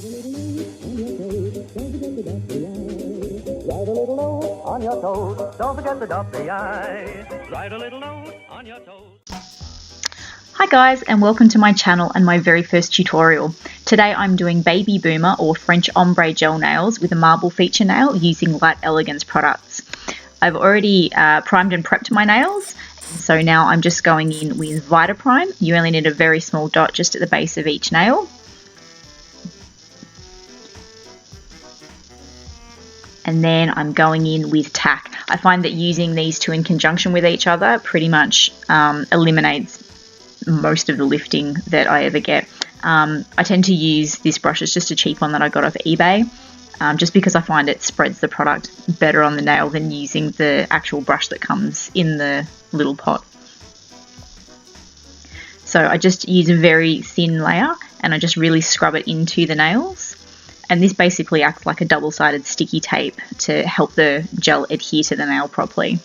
Write a little note on your toes. Don't forget to dot the I. Write a little note on your toes. Hi guys, and welcome to my channel and my very first tutorial. Today I'm doing Baby Boomer or French ombre gel nails with a marble feature nail using Light Elegance products. I've already primed and prepped my nails, so now I'm just going in with Vita Prime. You only need a very small dot just at the base of each nail. And then I'm going in with Tack. I find that using these two in conjunction with each other pretty much eliminates most of the lifting that I ever get. I tend to use this brush. It's just a cheap one that I got off eBay, just because I find it spreads the product better on the nail than using the actual brush that comes in the little pot. So I just use a very thin layer and I just really scrub it into the nails. And this basically acts like a double-sided sticky tape to help the gel adhere to the nail properly.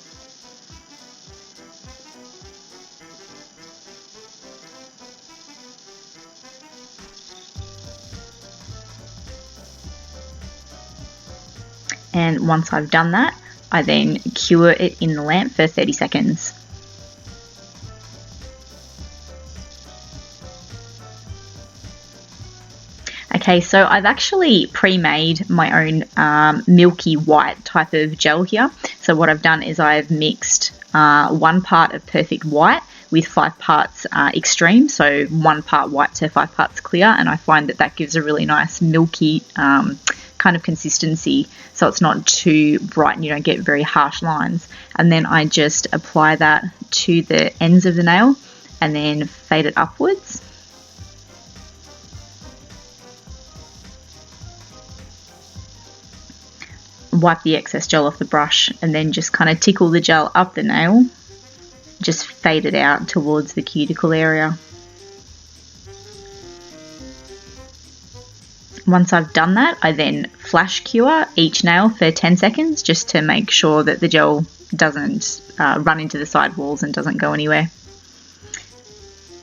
And once I've done that, I then cure it in the lamp for 30 seconds. Okay, so I've actually pre-made my own milky white type of gel here. So what I've done is I've mixed 1 part of perfect white with 5 parts extreme, so 1 part white to 5 parts clear, and I find that that gives a really nice milky kind of consistency, so it's not too bright and you don't get very harsh lines. And then I just apply that to the ends of the nail and then fade it upwards. Wipe the excess gel off the brush and then just kind of tickle the gel up the nail, just fade it out towards the cuticle area. Once I've done that, I then flash cure each nail for 10 seconds just to make sure that the gel doesn't run into the side walls and doesn't go anywhere.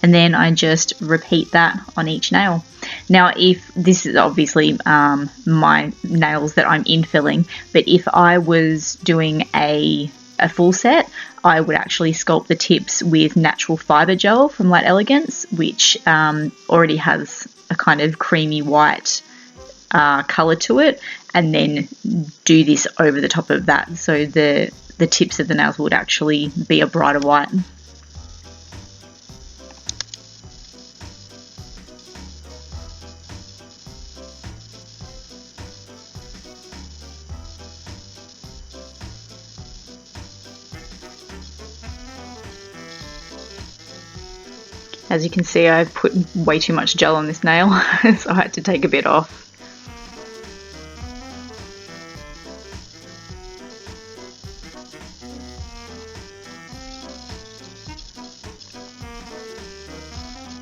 And then I just repeat that on each nail. Now, if this is obviously my nails that I'm infilling, but if I was doing a full set, I would actually sculpt the tips with natural fiber gel from Light Elegance, which already has a kind of creamy white color to it, and then do this over the top of that, so the tips of the nails would actually be a brighter white. As you can see, I've put way too much gel on this nail, so I had to take a bit off.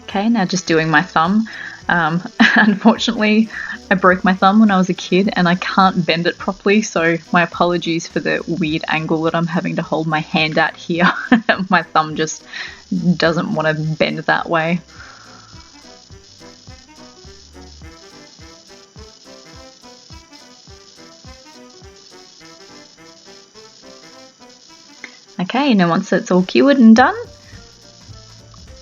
Okay, now just doing my thumb. Unfortunately, I broke my thumb when I was a kid and I can't bend it properly, so my apologies for the weird angle that I'm having to hold my hand at here. My thumb just doesn't want to bend that way. Okay, now once it's all cured and done,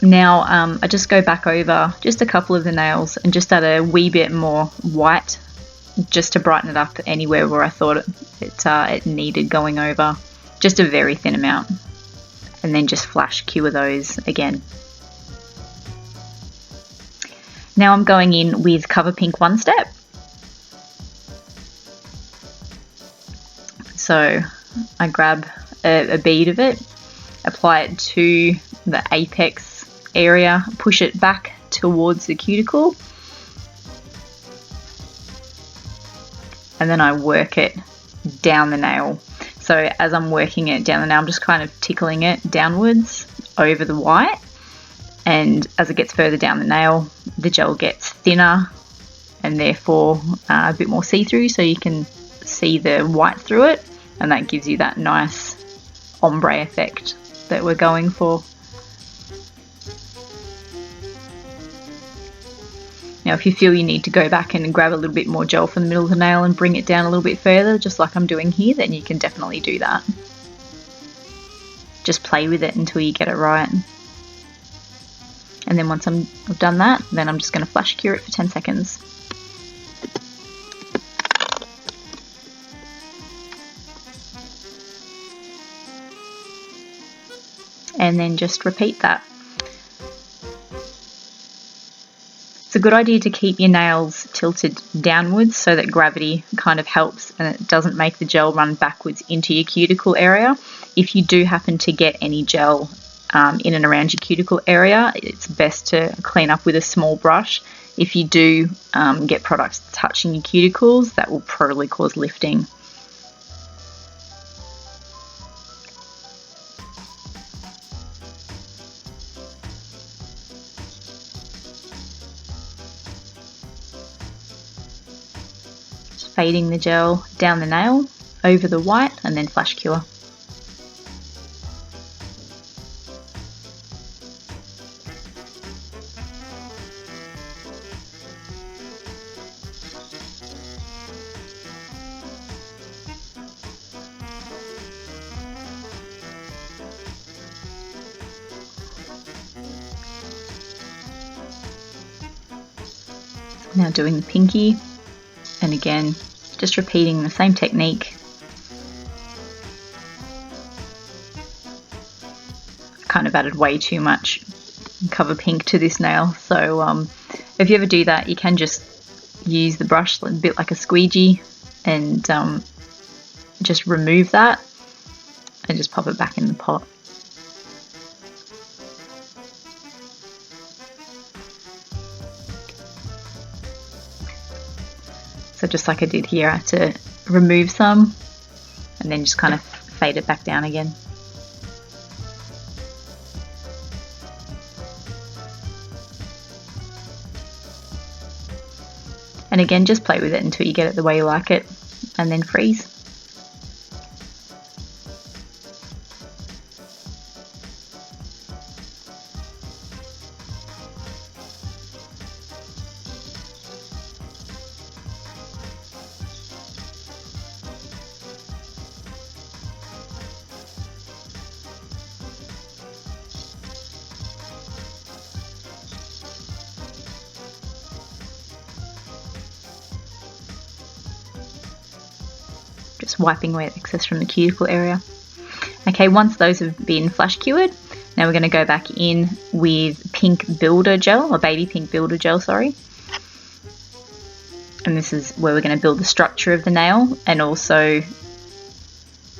now I just go back over just a couple of the nails and just add a wee bit more white just to brighten it up anywhere where I thought it needed going over. Just a very thin amount. And then just flash cure those again. Now I'm going in with Cover Pink One Step. So I grab a bead of it, apply it to the apex area, push it back towards the cuticle, and then I work it down the nail. So as I'm working it down the nail, I'm just kind of tickling it downwards over the white, and as it gets further down the nail, the gel gets thinner and therefore a bit more see-through, so you can see the white through it, and that gives you that nice ombre effect that we're going for. Now if you feel you need to go back and grab a little bit more gel from the middle of the nail and bring it down a little bit further, just like I'm doing here, then you can definitely do that. Just play with it until you get it right. And then once I've done that, then I'm just going to flash cure it for 10 seconds. And then just repeat that. It's a good idea to keep your nails tilted downwards so that gravity kind of helps and it doesn't make the gel run backwards into your cuticle area. If you do happen to get any gel in and around your cuticle area, it's best to clean up with a small brush. If you do get products touching your cuticles, that will probably cause lifting. Fading the gel down the nail over the white and then flash cure. Now doing the pinky, and again just repeating the same technique. Kind of added way too much cover pink to this nail, so if you ever do that, you can just use the brush a bit like a squeegee and just remove that and just pop it back in the pot. So just like I did here, I had to remove some and then just kind of fade it back down again. And again, just play with it until you get it the way you like it and then freeze. Just wiping away the excess from the cuticle area. Okay, once those have been flash cured, now we're going to go back in with pink builder gel, or baby pink builder gel, sorry. And this is where we're going to build the structure of the nail and also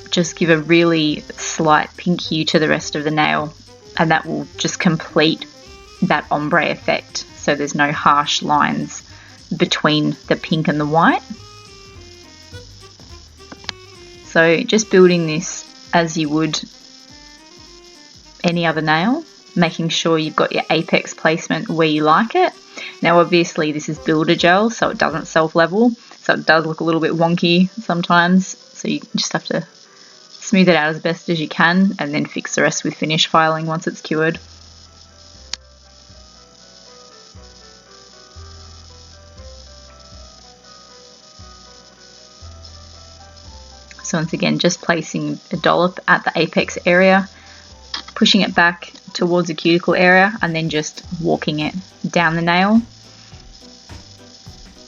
just give a really slight pink hue to the rest of the nail, and that will just complete that ombre effect so there's no harsh lines between the pink and the white. So just building this as you would any other nail, making sure you've got your apex placement where you like it. Now obviously this is builder gel, so it doesn't self-level, so it does look a little bit wonky sometimes, so you just have to smooth it out as best as you can and then fix the rest with finish filing once it's cured. So once again, just placing a dollop at the apex area, pushing it back towards the cuticle area, and then just walking it down the nail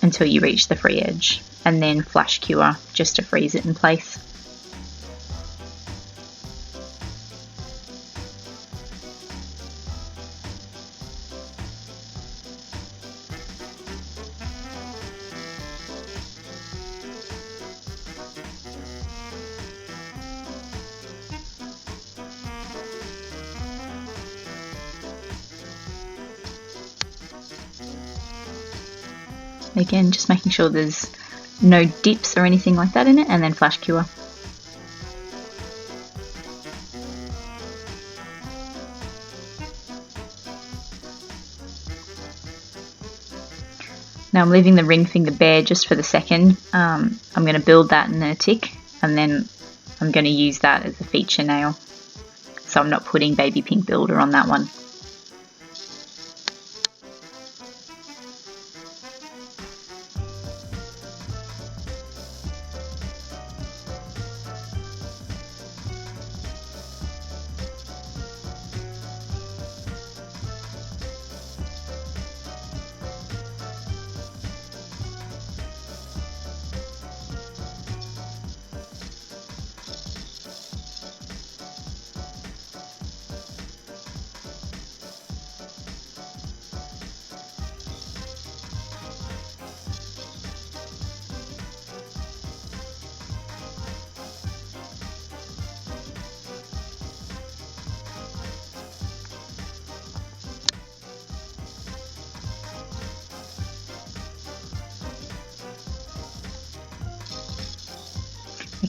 until you reach the free edge, and then flash cure just to freeze it in place. Again, just making sure there's no dips or anything like that in it, and then flash cure. Now I'm leaving the ring finger bare just for the second. I'm going to build that in a tick, and then I'm going to use that as a feature nail. So I'm not putting baby pink builder on that one.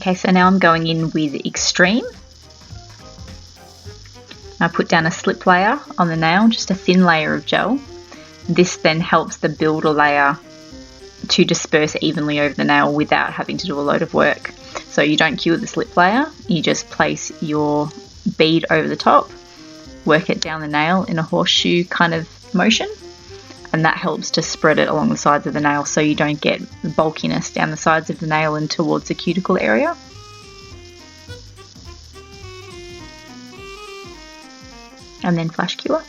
Okay, so now I'm going in with Extreme. I put down a slip layer on the nail, just a thin layer of gel. This then helps the builder layer to disperse evenly over the nail without having to do a load of work. So you don't cure the slip layer, you just place your bead over the top, work it down the nail in a horseshoe kind of motion, and that helps to spread it along the sides of the nail so you don't get bulkiness down the sides of the nail and towards the cuticle area. And then flash cure.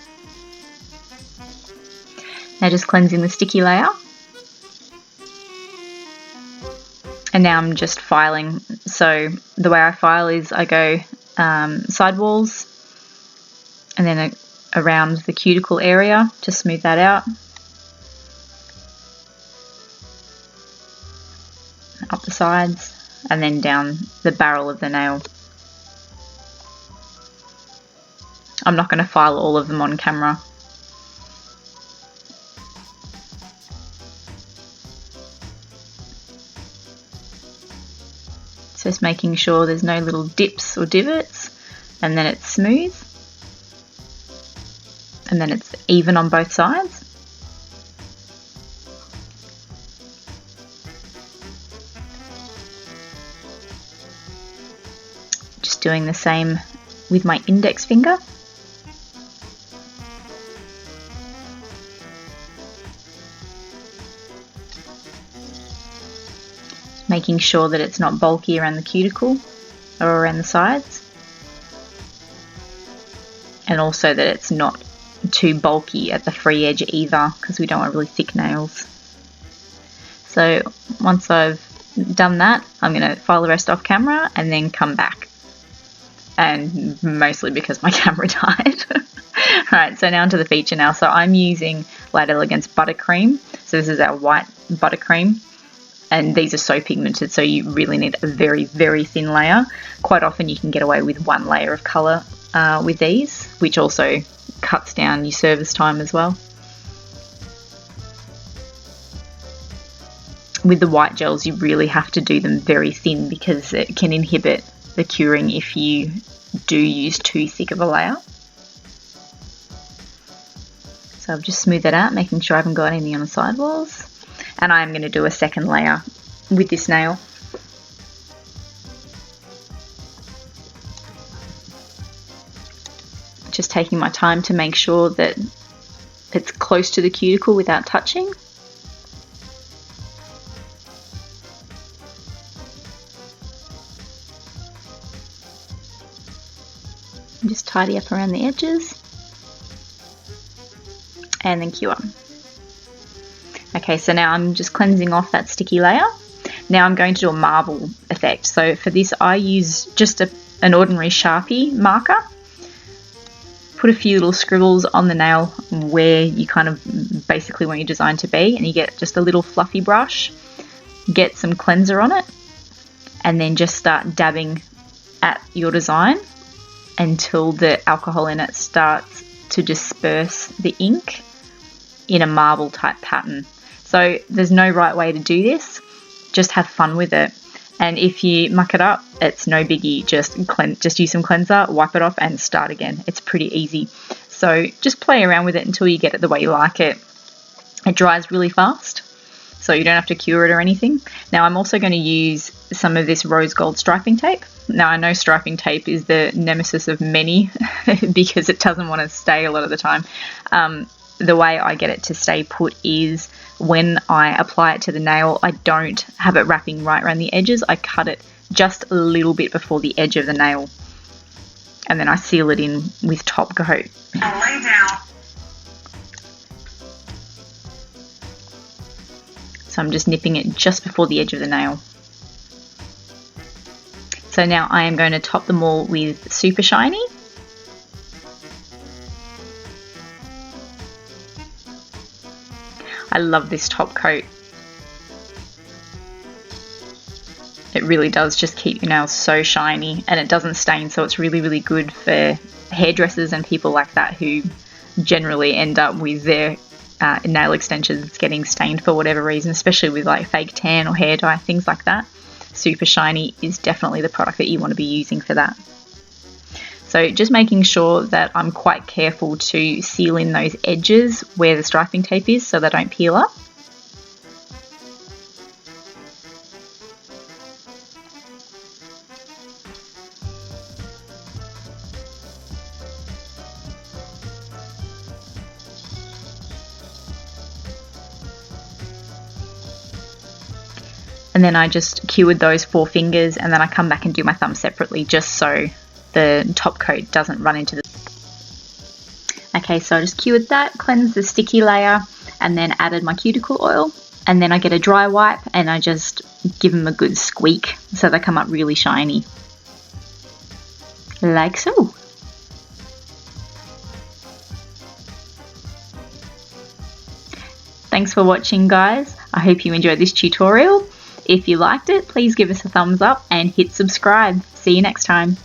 Now just cleansing the sticky layer. And now I'm just filing. So the way I file is I go side walls and then around the cuticle area to smooth that out. Up the sides and then down the barrel of the nail. I'm not going to file all of them on camera. Just making sure there's no little dips or divots, and then it's smooth, and then it's even on both sides. Just doing the same with my index finger. Making sure that it's not bulky around the cuticle or around the sides, and also that it's not too bulky at the free edge either, because we don't want really thick nails. So once I've done that, I'm going to file the rest off camera and then come back, and mostly because my camera died. Alright, so now onto the feature now. So I'm using Light Elegance Buttercream. So this is our white Buttercream. And these are so pigmented, so you really need a very, very thin layer. Quite often you can get away with one layer of colour with these, which also cuts down your service time as well. With the white gels, you really have to do them very thin because it can inhibit the curing if you do use too thick of a layer. So I've just smoothed it out, making sure I haven't got anything on the sidewalls. And I'm going to do a second layer with this nail. Just taking my time to make sure that it's close to the cuticle without touching. And just tidy up around the edges. And then cure. Okay, so now I'm just cleansing off that sticky layer. Now I'm going to do a marble effect. So for this I use just an ordinary Sharpie marker. Put a few little scribbles on the nail where you kind of basically want your design to be, and you get just a little fluffy brush. Get some cleanser on it and then just start dabbing at your design until the alcohol in it starts to disperse the ink in a marble type pattern. So there's no right way to do this, just have fun with it. And if you muck it up, it's no biggie, just use some cleanser, wipe it off and start again. It's pretty easy. So just play around with it until you get it the way you like it. It dries really fast, so you don't have to cure it or anything. Now I'm also going to use some of this rose gold striping tape. Now I know striping tape is the nemesis of many because it doesn't want to stay a lot of the time. The way I get it to stay put is when I apply it to the nail, I don't have it wrapping right around the edges. I cut it just a little bit before the edge of the nail, and then I seal it in with top coat. Lay down. So I'm just nipping it just before the edge of the nail. So now I am going to top them all with Super Shiny. I love this top coat. It really does just keep your nails so shiny, and it doesn't stain, so it's really, really good for hairdressers and people like that who generally end up with their nail extensions getting stained for whatever reason, especially with like fake tan or hair dye, things like that. super shiny is definitely the product that you want to be using for that. So just making sure that I'm quite careful to seal in those edges where the striping tape is so they don't peel up. And then I just cured those 4 fingers, and then I come back and do my thumb separately just so the top coat doesn't run into the... Okay, so I just cured that, cleansed the sticky layer, and then added my cuticle oil. And then I get a dry wipe and I just give them a good squeak so they come up really shiny. Like so. Thanks for watching, guys. I hope you enjoyed this tutorial. If you liked it, please give us a thumbs up and hit subscribe. See you next time.